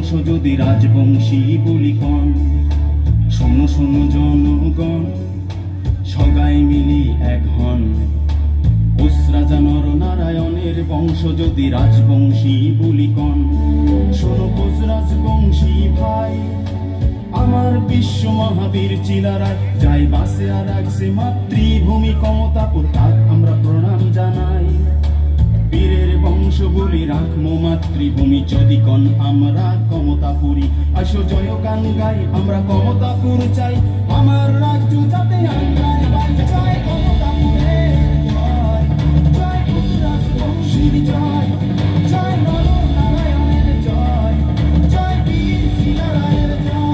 বংশ যদি রাজবংশী বলি কন, শোনো শোনো জনগণ, সগাই মিলি এক হন। কোচ রাজা নর নারায়ণের বংশ যদি রাজবংশী বলি কন, শোনো কোচ রাজবংশী ভাই। আমার বিশ্ব মহাবীর চিলারা যাই বাসে আর রাখছে মাতৃভূমি কমতাপুর, তাক আমরা প্রণাম জানাই। বীরের বংশ বলি রাখমো মাতৃভূমি, যদি কন আমরা কমতাপুরি। আসো জয় গান গাই, আমরা কমতাপুর চাই, আমার রাজ্য যাতে আমরা পাই। জয় কমতাপুরের জয়, জয় কোচ রাজবংশীর জয়, জয় নর নারায়ণের জয়, জয় বীর চিলারায়ের জয়।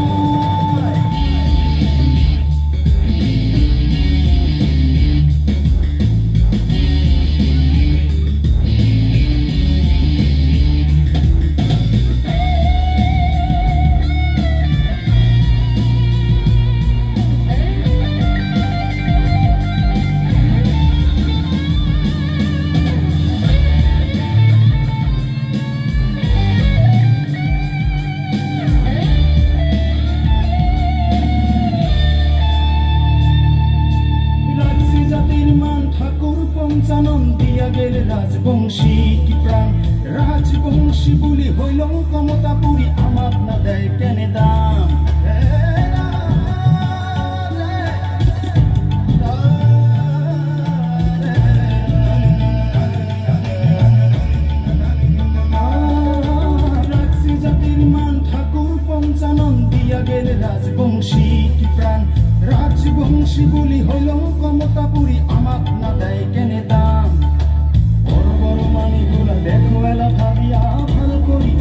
রাজবংশী কি প্রাণ, রাজবংশী বলি হইল কমতাপুরী, আমার না দেয় কেনে দাম। রাজসি জাতির মান ঠাকুর পঞ্চানন দিয়া গেল রাজবংশী কি প্রাণ, রাজবংশী বলি হইল কমতাপুরী, আমার না দেয় কেনে দাম। বড় বড় মানিগুলা দেখো এলা ভাবিয়া ভালো করি